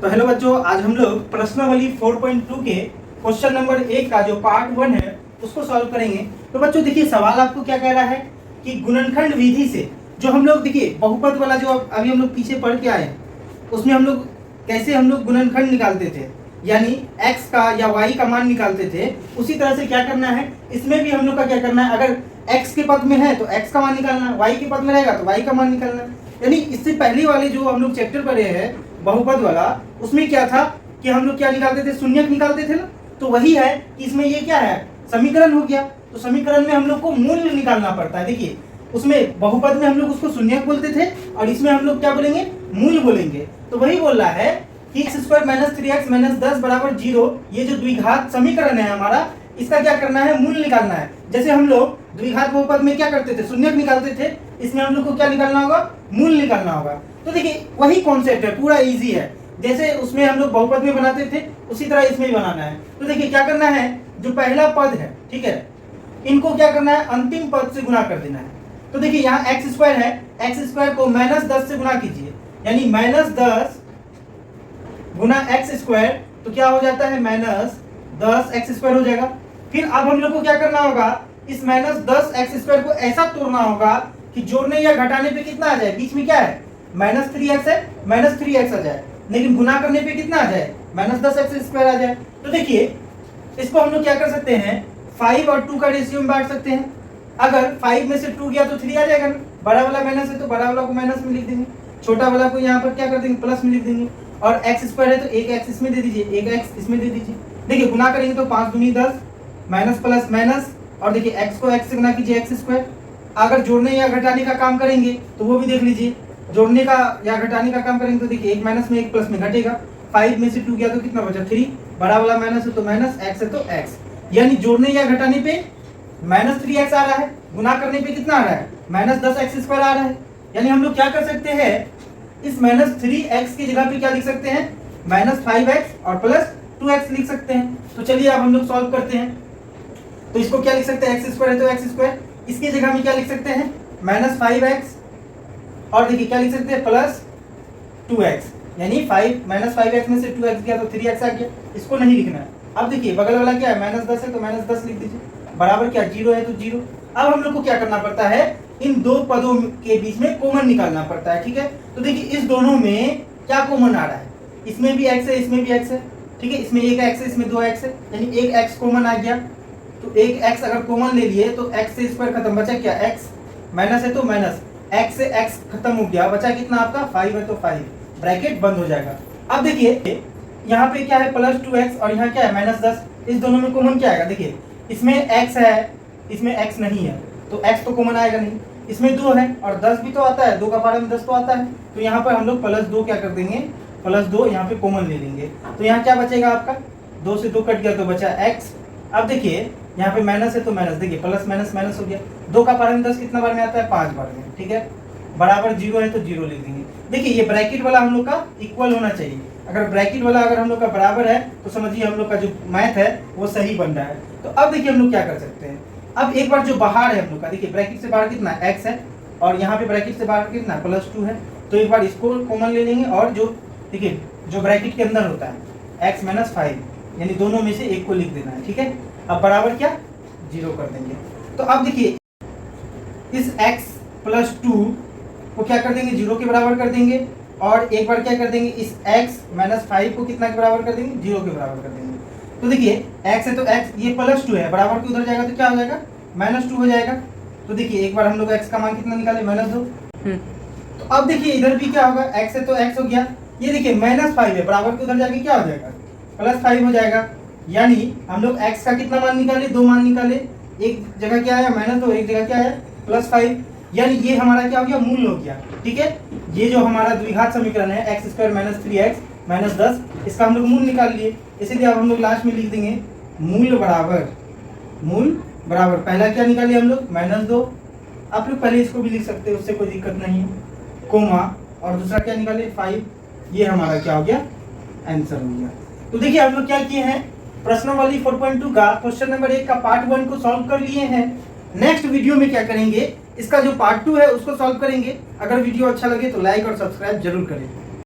तो हेलो बच्चों, आज हम लोग प्रश्नावली 4.2 के क्वेश्चन नंबर 1 का जो पार्ट 1 है उसको सॉल्व करेंगे। तो बच्चों देखिए, सवाल आपको क्या कह रहा है कि गुणनखंड विधि से जो हम लोग देखिए बहुपद वाला जो अभी हम लोग पीछे पढ़ के आए उसमें हम लोग कैसे हम लोग गुणनखंड निकालते थे, यानी x का या y का मान निकालते थे, उसी तरह से क्या करना है इसमें भी हम लोग का क्या करना है। अगर x के पद में है तो x का मान निकालना है, y के पद में रहेगा तो y का मान निकालना है। यानी इससे पहले वाले जो हम लोग चैप्टर पढ़े हैं बहुपद वाला, उसमें क्या था कि हम लोग क्या निकालते थे, शून्यक निकालते थे ना। तो वही है कि इसमें ये क्या है, समीकरण हो गया। तो समीकरण में हम लोग को मूल्य निकालना पड़ता है। देखिए उसमें बहुपद में हम लोग उसको शून्यक बोलते थे और इसमें हम लोग क्या बोलेंगे, मूल्य बोलेंगे। तो वही बोल रहा है कि x² - 3x - 10 = 0। ये जो द्विघात समीकरण है हमारा, इसका क्या करना है, मूल्य निकालना है। जैसे हम लोग द्विघात बहुपद में क्या करते थे, शून्यक निकालते थे, इसमें हम लोग को क्या निकालना होगा, मूल्य निकालना होगा। तो देखिए वही कॉन्सेप्ट है, पूरा इजी है। जैसे उसमें हम लोग बहुपद में बनाते थे उसी तरह इसमें भी बनाना है। तो देखिए क्या करना है, जो पहला पद है, ठीक है, इनको क्या करना है, अंतिम पद से गुणा कर देना है। तो देखिए यहाँ x² है, x² को -10 से गुणा कीजिए, यानी -10 गुना x², तो क्या हो जाता है, -10x² हो जाएगा। फिर अब हम लोग को क्या करना होगा, इस -10x² को ऐसा तोड़ना होगा कि जोड़ने या घटाने पे कितना आ जाए, बीच में क्या है, -3x है, -3x आ जाए, लेकिन गुना करने पे कितना आ जाए, -10x² आ जाए। तो देखिए इसको हम लोग क्या कर सकते हैं, 5 और 2 का रेशियो में बांट सकते हैं। अगर 5 में से 2 गया तो 3 आ जाएगा ना, बड़ा वाला माइनस है तो बड़ा वाला को माइनस में लिख देंगे, छोटा वाला को यहाँ पर क्या कर देंगे, प्लस में लिख देंगे। और x² है तो एक x इसमें दे दीजिए, एक x इसमें दे दीजिए। देखिए गुना करेंगे तो 5 दूनी 10, माइनस प्लस माइनस, और देखिए x को x से गुना कीजिए, x²। अगर जोड़ने या घटाने का काम करेंगे तो वो भी देख लीजिए, जोड़ने का या घटाने का काम करेंगे तो देखिए एक माइनस में एक प्लस में घटेगा। 5 में से 2 गया तो कितना बचा, 3, बड़ा वाला माइनस है तो माइनस, x है तो x, यानी जोड़ने या घटाने पे -3x आ रहा है, गुना करने पे कितना आ रहा है, -10x² आ रहा है। यानी हम लोग क्या कर सकते हैं, इस -3x की जगह पे क्या लिख सकते हैं, -5x और +2x लिख सकते हैं। तो चलिए अब हम लोग सॉल्व करते हैं। तो इसको क्या लिख सकते हैं, x² है तो x², इसकी जगह में क्या लिख सकते हैं, -5x, और देखिए क्या लिख सकते हैं, +2x, यानी 5x में से 2x गया तो 3x आ गया। इसको नहीं लिखना है। अब देखिए बगल वाला क्या है, -10 है तो -10 लिख दीजिए, बराबर क्या, 0 है तो 0। अब हम लोग को क्या करना पड़ता है, इन दो पदों के बीच में कॉमन निकालना पड़ता है, ठीक है। तो देखिए इस दोनों में क्या कॉमन आ रहा है, इसमें भी x है, इसमें भी x है, ठीक है, इसमें एक x है, इसमें 2x है, यानी एक x कॉमन आ गया। तो एक x अगर कॉमन ले लिए तो x से स्क्वायर खत्म, बचा क्या, x, माइनस है तो माइनस, x से x खत्म हो गया, बचा कितना आपका, 5 है तो 5, ब्रैकेट बंद हो जाएगा। अब देखिए यहाँ पे क्या है, +2x और यहाँ क्या है, -10, इस दोनों में कॉमन क्या आएगा, देखिए इसमें x है, इसमें x नहीं है तो x तो कॉमन आएगा नहीं, इसमें 2 है और 10 भी तो आता है, 2 का पारा में 10 तो आता है। तो यहाँ पर हम लोग +2 क्या कर देंगे, +2 यहाँ पे कॉमन ले लेंगे। तो यहाँ क्या बचेगा आपका, 2 से 2 कट गया तो बचा x। अब देखिए यहाँ पे माइनस है तो माइनस, देखिए प्लस माइनस माइनस हो गया, 2 का पारा में 10 कितना बार में आता है, 5 बार में, ठीक है, बराबर 0 है तो 0 लिख देंगे। देखिए ये ब्रैकेट वाला हम लोग का इक्वल होना चाहिए। अगर ब्रैकेट वाला अगर हम लोग का बराबर है तो समझिए हम लोग का जो मैथ है वो सही बन रहा है। तो अब देखिए हम लोग क्या कर सकते हैं, अब एक बार जो बाहर है हम लोग का, देखिए ब्रैकेट से बाहर कितना x है और यहाँ पे ब्रैकेट से बाहर कितना +2 है, तो एक बार इसको कॉमन ले लेंगे और जो देखिए जो ब्रैकेट के अंदर होता है x - 5, यानी दोनों में से एक को लिख देना है, ठीक है। अब बराबर क्या, 0 कर देंगे। तो अब देखिए इस x + 2 को क्या कर देंगे, 0 के बराबर कर देंगे, और एक बार क्या कर देंगे, इस x - 5 को कितना के बराबर कर देंगे, 0 के बराबर कर देंगे। तो देखिए x है तो x, ये +2 है, बराबर के उधर जाएगा तो क्या हो जाएगा, -2 हो जाएगा। तो देखिए एक बार हम लोग x का मान कितना निकाले, -2। तो अब देखिए इधर भी क्या होगा, x है तो x हो गया, ये देखिए -5 है, बराबर के उधर जाके क्या हो जाएगा, +5 हो जाएगा। यानी हम लोग x का कितना मान निकाले, 2 मान निकाले, एक जगह क्या आया -2, एक जगह क्या आया +5, यानी ये हमारा क्या हो गया, मूल हो गया, ठीक है। ये जो हमारा द्विघात समीकरण है x² - 3x - 10, इसका हम लोग मूल निकाल लिए, इसीलिए अब हम लोग लास्ट में लिख देंगे मूल बराबर पहला क्या निकाले हम लोग, -2, आप लोग पहले इसको भी लिख सकते हैं, उससे कोई दिक्कत नहीं है, कोमा, और दूसरा क्या निकाले 5, ये हमारा क्या हो गया, आंसर हो गया। तो देखिए हम लोग क्या किए हैं, प्रश्नावली 4.2 का क्वेश्चन नंबर 1 का पार्ट 1 को सॉल्व कर लिए हैं। नेक्स्ट वीडियो में क्या करेंगे, इसका जो पार्ट 2 है उसको सॉल्व करेंगे। अगर वीडियो अच्छा लगे तो लाइक और सब्सक्राइब जरूर करें।